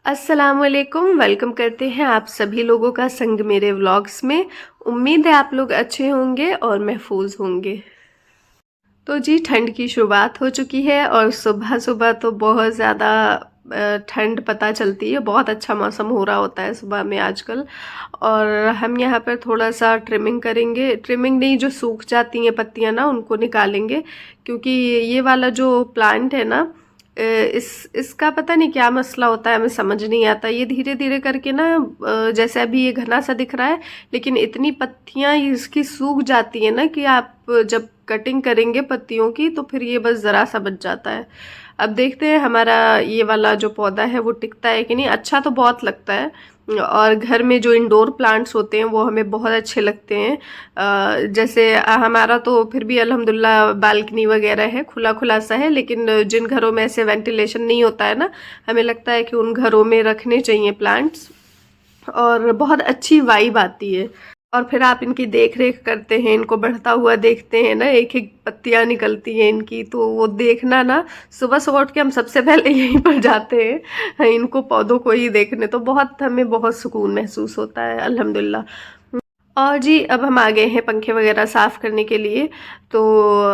अस्सलामुअलैकुम। वेलकम करते हैं आप सभी लोगों का संग मेरे व्लॉग्स में। उम्मीद है आप लोग अच्छे होंगे और महफूज होंगे। तो जी ठंड की शुरुआत हो चुकी है और सुबह सुबह तो बहुत ज़्यादा ठंड पता चलती है। बहुत अच्छा मौसम हो रहा होता है सुबह में आजकल। और हम यहाँ पर थोड़ा सा ट्रिमिंग करेंगे। ट्रिमिंग नहीं, जो सूख जाती हैं पत्तियाँ ना उनको निकालेंगे, क्योंकि ये वाला जो प्लांट है ना, इसका पता नहीं क्या मसला होता है, हमें समझ नहीं आता। ये धीरे धीरे करके ना, जैसे अभी ये घना सा दिख रहा है, लेकिन इतनी पत्तियां इसकी सूख जाती है ना कि आप जब कटिंग करेंगे पत्तियों की तो फिर ये बस ज़रा सा बच जाता है। अब देखते हैं हमारा ये वाला जो पौधा है वो टिकता है कि नहीं। अच्छा तो बहुत लगता है, और घर में जो इंडोर प्लांट्स होते हैं वो हमें बहुत अच्छे लगते हैं। जैसे हमारा तो फिर भी अल्हम्दुलिल्लाह बालकनी वगैरह है, खुला खुला सा है, लेकिन जिन घरों में ऐसे वेंटिलेशन नहीं होता है ना, हमें लगता है कि उन घरों में रखने चाहिए प्लांट्स, और बहुत अच्छी वाइब आती है। और फिर आप इनकी देख रेख करते हैं, इनको बढ़ता हुआ देखते हैं ना, एक एक पत्तियां निकलती हैं इनकी, तो वो देखना ना, सुबह सुबह उठ के हम सबसे पहले यहीं पर जाते हैं इनको पौधों को ही देखने। तो बहुत हमें बहुत सुकून महसूस होता है अल्हम्दुलिल्लाह। और जी अब हम आ गए हैं पंखे वगैरह साफ़ करने के लिए। तो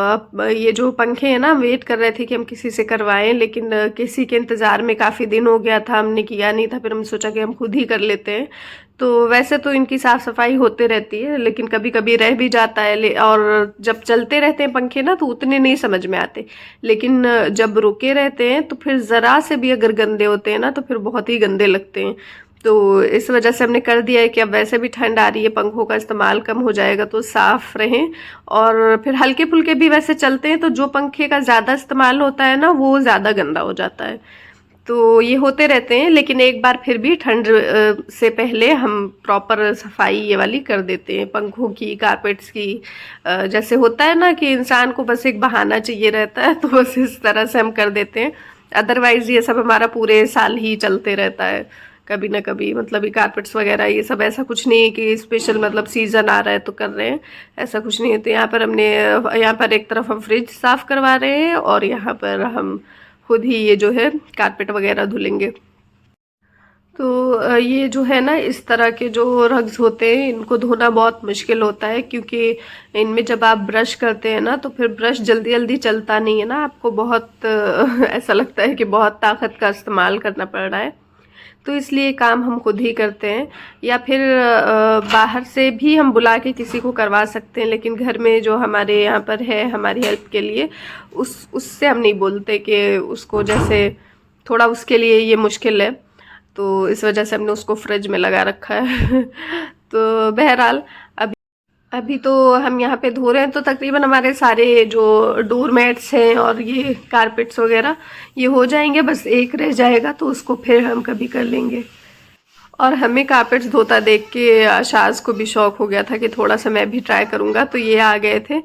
अब ये जो पंखे हैं ना, हम वेट कर रहे थे कि हम किसी से करवाएं, लेकिन किसी के इंतज़ार में काफ़ी दिन हो गया था, हमने किया नहीं था। फिर हम सोचा कि हम खुद ही कर लेते हैं। तो वैसे तो इनकी साफ़ सफाई होते रहती है, लेकिन कभी कभी रह भी जाता है। और जब चलते रहते हैं पंखे ना तो उतने नहीं समझ में आते, लेकिन जब रुके रहते हैं तो फिर ज़रा से भी अगर गंदे होते हैं ना तो फिर बहुत ही गंदे लगते हैं। तो इस वजह से हमने कर दिया है कि अब वैसे भी ठंड आ रही है, पंखों का इस्तेमाल कम हो जाएगा तो साफ रहें। और फिर हल्के फुल्के भी वैसे चलते हैं, तो जो पंखे का ज़्यादा इस्तेमाल होता है ना वो ज़्यादा गंदा हो जाता है। तो ये होते रहते हैं, लेकिन एक बार फिर भी ठंड से पहले हम प्रॉपर सफाई ये वाली कर देते हैं, पंखों की, कारपेट्स की। जैसे होता है ना कि इंसान को बस एक बहाना चाहिए रहता है, तो बस इस तरह से हम कर देते हैं। अदरवाइज ये सब हमारा पूरे साल ही चलते रहता है, कभी ना कभी। मतलब ये कारपेट्स वगैरह ये सब ऐसा कुछ नहीं है कि स्पेशल मतलब सीजन आ रहा है तो कर रहे हैं, ऐसा कुछ नहीं है। तो यहाँ पर एक तरफ हम फ्रिज साफ करवा रहे हैं और यहाँ पर हम खुद ही ये जो है कारपेट वगैरह धुलेंगे। तो ये जो है ना, इस तरह के जो रग्स होते हैं इनको धोना बहुत मुश्किल होता है, क्योंकि इनमें जब आप ब्रश करते हैं ना तो फिर ब्रश जल्दी जल्दी चलता नहीं है ना, आपको बहुत ऐसा लगता है कि बहुत ताकत का इस्तेमाल करना पड़ रहा है। तो इसलिए काम हम खुद ही करते हैं, या फिर बाहर से भी हम बुला के किसी को करवा सकते हैं, लेकिन घर में जो हमारे यहाँ पर है हमारी हेल्प के लिए, उससे हम नहीं बोलते कि उसको, जैसे थोड़ा उसके लिए ये मुश्किल है, तो इस वजह से हमने उसको फ्रिज में लगा रखा है तो बहरहाल अभी तो हम यहाँ पे धो रहे हैं, तो तकरीबन हमारे सारे जो डोर मैट्स हैं और ये कारपेट्स वगैरह ये हो जाएंगे। बस एक रह जाएगा तो उसको फिर हम कभी कर लेंगे। और हमें कारपेट्स धोता देख के आशाज को भी शौक हो गया था कि थोड़ा सा मैं भी ट्राई करूँगा। तो ये आ गए थे,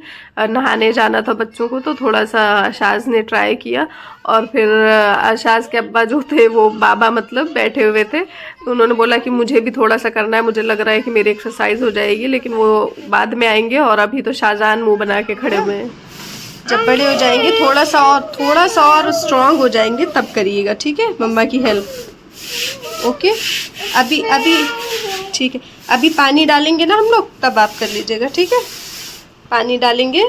नहाने जाना था बच्चों को, तो थोड़ा सा आशाज ने ट्राई किया। और फिर आशाज के अब्बा जो थे, वो बाबा मतलब, बैठे हुए थे, तो उन्होंने बोला कि मुझे भी थोड़ा सा करना है, मुझे लग रहा है कि मेरी एक्सरसाइज हो जाएगी, लेकिन वो बाद में आएंगे और अभी तो शाहजहान मुँह बना के खड़े हुए हैं। जब बड़े हो जाएंगे, थोड़ा सा और स्ट्रांग हो जाएंगे तब करिएगा, ठीक है, मम्मा की हेल्प। ओके, अभी अभी ठीक है, अभी पानी डालेंगे ना हम लोग, तब आप कर लीजिएगा, ठीक है। पानी डालेंगे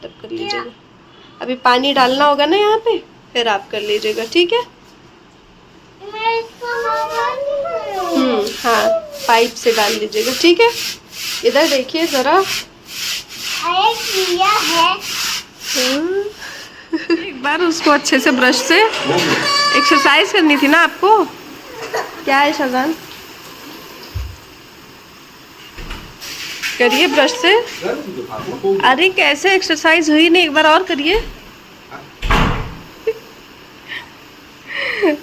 तब कर लीजिएगा। अभी पानी डालना होगा ना यहाँ पे, फिर आप कर लीजिएगा, ठीक है। हाँ, पाइप से डाल लीजिएगा, ठीक है। इधर देखिए ज़रा। एक बार उसको अच्छे से ब्रश से एक्सरसाइज करनी थी ना आपको। क्या है शाहजान, करिए ब्रश से। अरे कैसे एक्सरसाइज हुई नहीं, एक बार और करिए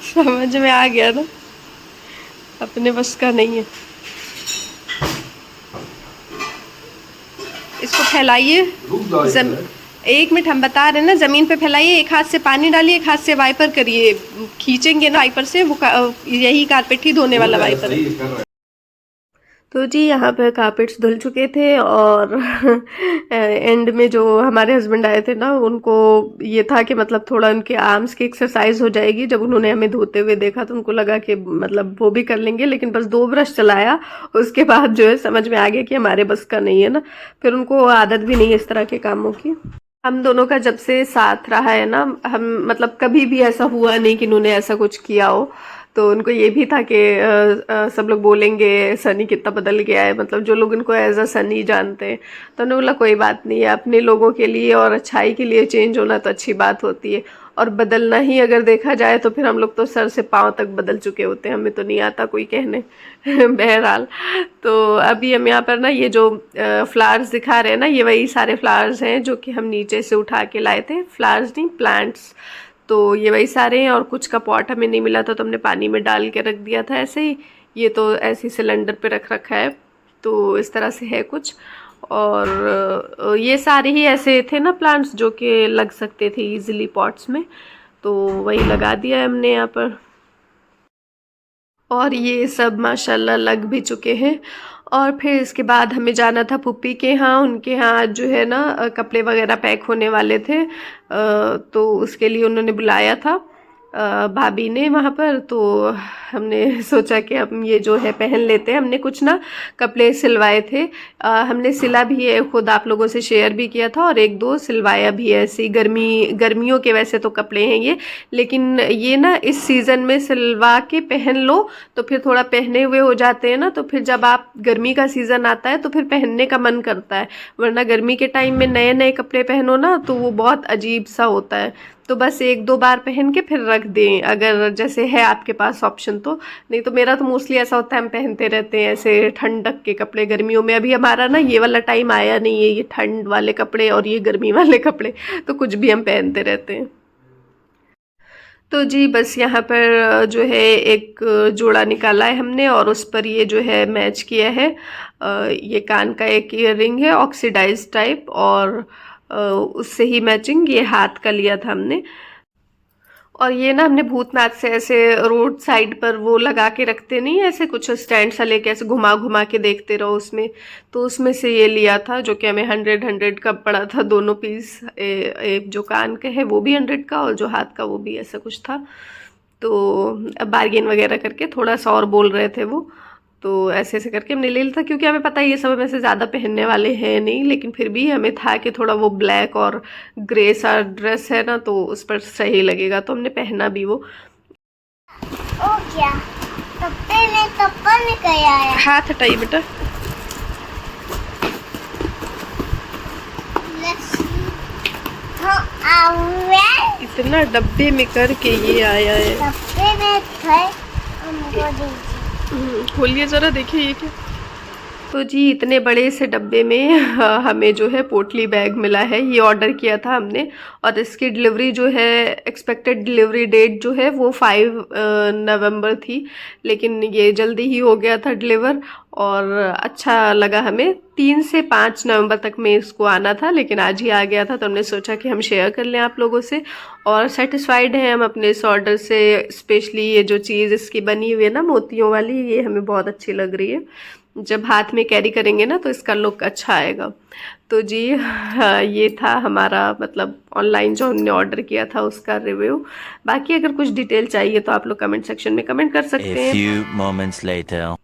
समझ में आ गया ना, अपने बस का नहीं है। इसको फैलाइए, एक मिनट हम बता रहे हैं ना, ज़मीन पे फैलाइए, एक हाथ से पानी डालिए, एक हाथ से वाइपर करिए, खींचेंगे ना वाइपर से, वो यही कारपेट ही धोने वाला वाइपर है। तो जी यहाँ पर कारपेट्स धुल चुके थे और एंड में जो हमारे हस्बैंड आए थे ना, उनको ये था कि मतलब थोड़ा उनके आर्म्स की एक्सरसाइज हो जाएगी। जब उन्होंने हमें धोते हुए देखा तो उनको लगा कि मतलब वो भी कर लेंगे, लेकिन बस 2 ब्रश चलाया, उसके बाद जो है समझ में आ गया कि हमारे बस का नहीं है ना। फिर उनको आदत भी नहीं है इस तरह के कामों की। हम दोनों का जब से साथ रहा है ना, हम मतलब कभी भी ऐसा हुआ नहीं कि इन्होंने ऐसा कुछ किया हो। तो उनको ये भी था कि सब लोग बोलेंगे सनी कितना बदल गया है, मतलब जो लोग इनको एज अ सनी जानते हैं। तो उन्होंने बोला कोई बात नहीं है, अपने लोगों के लिए और अच्छाई के लिए चेंज होना तो अच्छी बात होती है। और बदलना ही अगर देखा जाए तो फिर हम लोग तो सर से पाँव तक बदल चुके होते हैं, हमें तो नहीं आता कोई कहने। बहरहाल, तो अभी हम यहाँ पर ना ये जो फ्लावर्स दिखा रहे हैं ना, ये वही सारे फ्लावर्स हैं जो कि हम नीचे से उठा के लाए थे। फ्लावर्स नहीं, प्लांट्स। तो ये वही सारे हैं, और कुछ का पॉट हमें नहीं मिला था तो हमने पानी में डाल के रख दिया था ऐसे ही। ये तो ऐसे ही सिलेंडर पे रख रखा है, तो इस तरह से है कुछ। और ये सारे ही ऐसे थे ना प्लांट्स जो कि लग सकते थे इजीली पॉट्स में, तो वही लगा दिया है हमने यहाँ पर। और ये सब माशाल्लाह लग भी चुके हैं। और फिर इसके बाद हमें जाना था पुप्पी के यहाँ। उनके यहाँ आज जो है ना कपड़े वगैरह पैक होने वाले थे, तो उसके लिए उन्होंने बुलाया था भाभी ने वहाँ पर। तो हमने सोचा कि हम ये जो है पहन लेते हैं। हमने कुछ ना कपड़े सिलवाए थे, हमने सिला भी है, खुद आप लोगों से शेयर भी किया था, और 1-2 सिलवाया भी है। ऐसी गर्मियों के वैसे तो कपड़े हैं ये, लेकिन ये ना इस सीज़न में सिलवा के पहन लो तो फिर थोड़ा पहने हुए हो जाते हैं ना, तो फिर जब आप गर्मी का सीज़न आता है तो फिर पहनने का मन करता है। वरना गर्मी के टाइम में नए नए कपड़े पहनो ना तो वो बहुत अजीब सा होता है। तो बस 1-2 बार पहन के फिर रख दें, अगर जैसे है आपके पास ऑप्शन तो। नहीं तो मेरा तो मोस्टली ऐसा होता है, हम पहनते रहते हैं ऐसे ठंडक के कपड़े गर्मियों में। अभी हमारा ना ये वाला टाइम आया नहीं है, ये ठंड वाले कपड़े और ये गर्मी वाले कपड़े, तो कुछ भी हम पहनते रहते हैं। तो जी बस यहाँ पर जो है एक जोड़ा निकाला है हमने, और उस पर ये जो है मैच किया है। ये कान का एक ईयर रिंग है ऑक्सीडाइज टाइप, और उससे ही मैचिंग ये हाथ का लिया था हमने। और ये ना हमने भूतनाथ से ऐसे रोड साइड पर वो लगा के रखते नहीं, ऐसे कुछ स्टैंड सा लेके ऐसे घुमा घुमा के देखते रहो उसमें, तो उसमें से ये लिया था जो कि हमें 100 का पड़ा था दोनों पीस। एक जो कान का है वो भी 100 का, और जो हाथ का वो भी ऐसा कुछ था। तो बार्गेन वगैरह करके थोड़ा सा और बोल रहे थे वो, तो ऐसे ऐसे करके हमने ले लिया था, क्योंकि हमें पता है ये सब में से ज़्यादा पहनने वाले हैं नहीं, लेकिन फिर भी हमें था कि थोड़ा वो ब्लैक और ग्रे सा ड्रेस है ना, तो उस पर सही लगेगा, तो हमने पहना भी वो। ओ क्या तप्पा में क्या है? हाथ हटाइए बेटा। इतना डब्बे में करके ये आया है। डब्बे में थे, हमको दीजिए। खोलिए ज़रा, देखिए ये क्या। तो जी इतने बड़े से डब्बे में हमें जो है पोटली बैग मिला है। ये ऑर्डर किया था हमने, और इसकी डिलीवरी जो है, एक्सपेक्टेड डिलीवरी डेट जो है वो 5 नवंबर थी, लेकिन ये जल्दी ही हो गया था डिलीवर। और अच्छा लगा हमें, 3 से 5 नवंबर तक में इसको आना था, लेकिन आज ही आ गया था, तो हमने सोचा कि हम शेयर कर लें आप लोगों से। और सेटिस्फाइड हैं हम अपने इस ऑर्डर से। स्पेशली ये जो चीज़ इसकी बनी हुई है ना मोतियों वाली, ये हमें बहुत अच्छी लग रही है। जब हाथ में कैरी करेंगे ना तो इसका लुक अच्छा आएगा। तो जी ये था हमारा मतलब ऑनलाइन जो हमने ऑर्डर किया था उसका रिव्यू। बाकी अगर कुछ डिटेल चाहिए तो आप लोग कमेंट सेक्शन में कमेंट कर सकते हैं। A few moments later.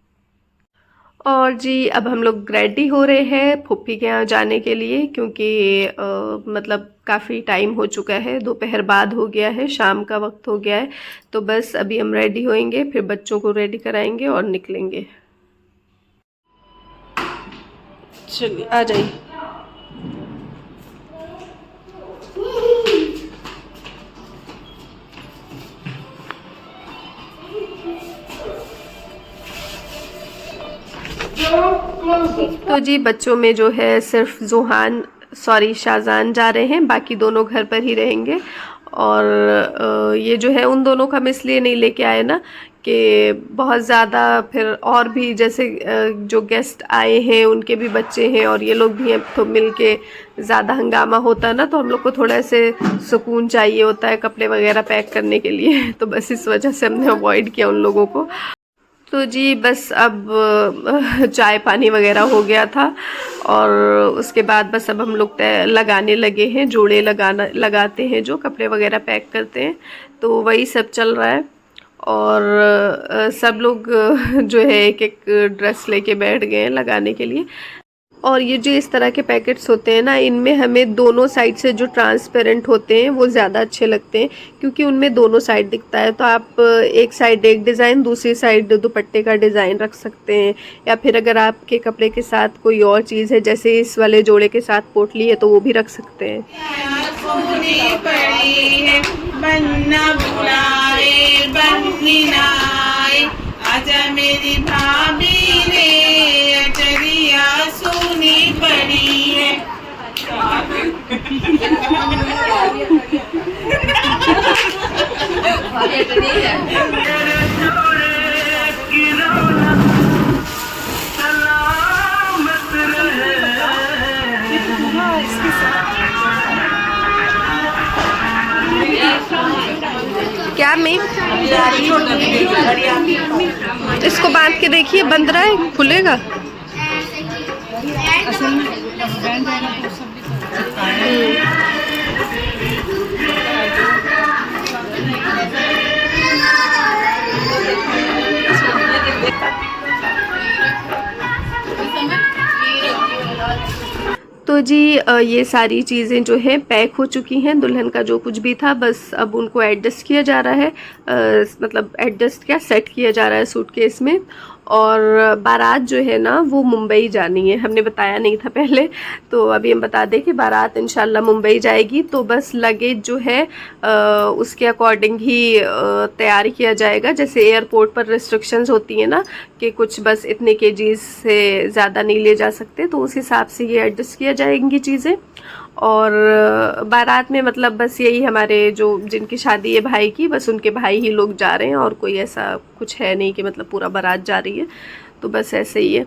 और जी अब हम लोग रेडी हो रहे हैं फूफी के यहाँ जाने के लिए, क्योंकि मतलब काफ़ी टाइम हो चुका है, दोपहर बाद हो गया है, शाम का वक्त हो गया है। तो बस अभी हम रेडी होएंगे, फिर बच्चों को रेडी कराएंगे और निकलेंगे। चलिए आ जाइए। तो जी बच्चों में जो है सिर्फ शाहजान जा रहे हैं, बाकी दोनों घर पर ही रहेंगे। और ये जो है उन दोनों का हम इसलिए नहीं लेके आए ना कि बहुत ज़्यादा फिर और भी जैसे जो गेस्ट आए हैं उनके भी बच्चे हैं और ये लोग भी हैं, तो मिल के ज़्यादा हंगामा होता है ना, तो हम लोग को थोड़ा ऐसे सुकून चाहिए होता है कपड़े वगैरह पैक करने के लिए। तो बस इस वजह से हमने अवॉइड किया उन लोगों को। तो जी बस अब चाय पानी वगैरह हो गया था और उसके बाद बस अब हम लोग लगाने लगे हैं, जोड़े लगाते हैं जो कपड़े वगैरह पैक करते हैं, तो वही सब चल रहा है। और सब लोग जो है एक एक ड्रेस लेके बैठ गए हैं लगाने के लिए। और ये जो इस तरह के पैकेट्स होते हैं ना, इनमें हमें दोनों साइड से जो ट्रांसपेरेंट होते हैं वो ज़्यादा अच्छे लगते हैं, क्योंकि उनमें दोनों साइड दिखता है। तो आप एक साइड एक डिज़ाइन, दूसरी साइड दुपट्टे का डिज़ाइन रख सकते हैं, या फिर अगर आपके कपड़े के साथ कोई और चीज़ है, जैसे इस वाले जोड़े के साथ पोटली है, तो वो भी रख सकते हैं। आजा मेरी भाभी रे, अचरिया सोनी पड़ी है। क्या मैं इसको बांध के देखिए, बंद रहा है, खुलेगा। तो जी ये सारी चीज़ें जो है पैक हो चुकी हैं, दुल्हन का जो कुछ भी था बस अब उनको एडजस्ट किया जा रहा है, मतलब एडजस्ट क्या, सेट किया जा रहा है सूटकेस में। और बारात जो है ना वो मुंबई जानी है, हमने बताया नहीं था पहले, तो अभी हम बता दें कि बारात इंशाल्लाह मुंबई जाएगी। तो बस लगेज जो है उसके अकॉर्डिंग ही तैयार किया जाएगा। जैसे एयरपोर्ट पर रिस्ट्रिक्शंस होती हैं ना कि कुछ बस इतने केजीज से ज़्यादा नहीं ले जा सकते, तो उस हिसाब से ये एडजस्ट किया जाएंगी चीज़ें। और बारात में मतलब बस यही, हमारे जो जिनकी शादी है भाई की, बस उनके भाई ही लोग जा रहे हैं, और कोई ऐसा कुछ है नहीं कि मतलब पूरा बारात जा रही है, तो बस ऐसे ही है।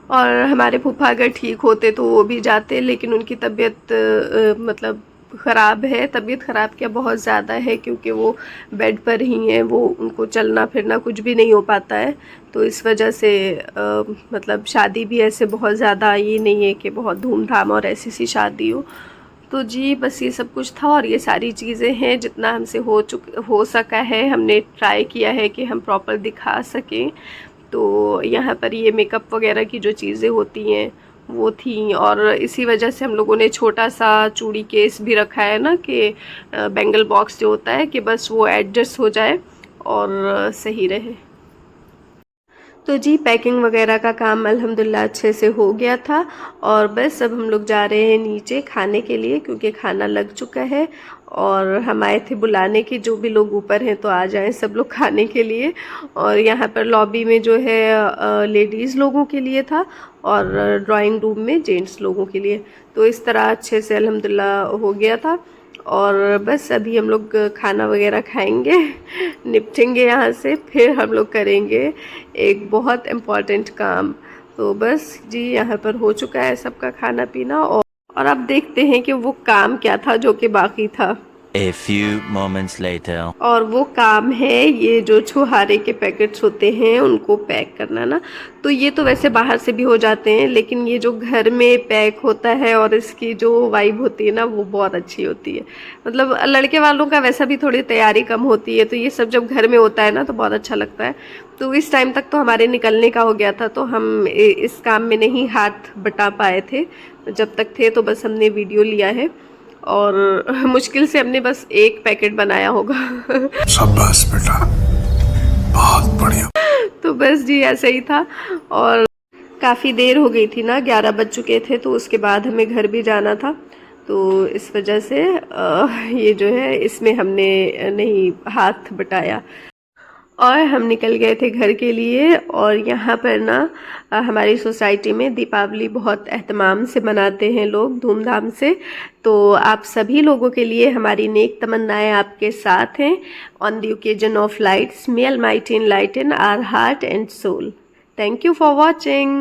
और हमारे फूफा अगर ठीक होते तो वो भी जाते, लेकिन उनकी तबीयत मतलब ख़राब है, तबीयत ख़राब क्या बहुत ज़्यादा है, क्योंकि वो बेड पर ही हैं, वो उनको चलना फिरना कुछ भी नहीं हो पाता है। तो इस वजह से मतलब शादी भी ऐसे बहुत ज़्यादा ये नहीं है कि बहुत धूमधाम और ऐसी सी शादी हो। तो जी बस ये सब कुछ था, और ये सारी चीज़ें हैं, जितना हमसे हो सका है हमने ट्राई किया है कि हम प्रॉपर दिखा सकें। तो यहाँ पर ये मेकअप वगैरह की जो चीज़ें होती हैं वो थी, और इसी वजह से हम लोगों ने छोटा सा चूड़ी केस भी रखा है ना, कि बैंगल बॉक्स जो होता है, कि बस वो एडजस्ट हो जाए और सही रहे। तो जी पैकिंग वगैरह का काम अल्हम्दुलिल्लाह अच्छे से हो गया था, और बस अब हम लोग जा रहे हैं नीचे खाने के लिए, क्योंकि खाना लग चुका है। और हम आए थे बुलाने की, जो भी लोग ऊपर हैं तो आ जाएं सब लोग खाने के लिए। और यहाँ पर लॉबी में जो है लेडीज़ लोगों के लिए था, और ड्राइंग रूम में जेंट्स लोगों के लिए। तो इस तरह अच्छे से अल्हम्दुलिल्लाह हो गया था। और बस अभी हम लोग खाना वगैरह खाएंगे, निपटेंगे यहाँ से, फिर हम लोग करेंगे एक बहुत इम्पॉर्टेंट काम। तो बस जी यहाँ पर हो चुका है सबका खाना पीना, और अब देखते हैं कि वो काम क्या था जो कि बाकी था। A few moments later. और वो काम है ये जो छुहारे के पैकेट्स होते हैं उनको पैक करना ना। तो ये तो वैसे बाहर से भी हो जाते हैं, लेकिन ये जो घर में पैक होता है और इसकी जो वाइब होती है ना वो बहुत अच्छी होती है। मतलब लड़के वालों का वैसा भी थोड़ी तैयारी कम होती है, तो ये सब जब घर में होता है ना तो बहुत अच्छा लगता है। तो इस टाइम तक तो हमारे निकलने का हो गया था, तो हम इस काम में नहीं हाथ बटा पाए थे। जब तक थे तो बस हमने वीडियो लिया है, और मुश्किल से हमने बस एक पैकेट बनाया होगा। शाबाश बेटा, बहुत बढ़िया। तो बस जी ऐसे ही था, और काफ़ी देर हो गई थी ना, 11 बज चुके थे, तो उसके बाद हमें घर भी जाना था। तो इस वजह से ये जो है इसमें हमने नहीं हाथ बटाया, और हम निकल गए थे घर के लिए। और यहाँ पर ना हमारी सोसाइटी में दीपावली बहुत एहतमाम से मनाते हैं लोग, धूमधाम से। तो आप सभी लोगों के लिए हमारी नेक तमन्नाएं आपके साथ हैं। On the occasion of lights, may Almighty enlighten our heart and soul. Thank you for watching.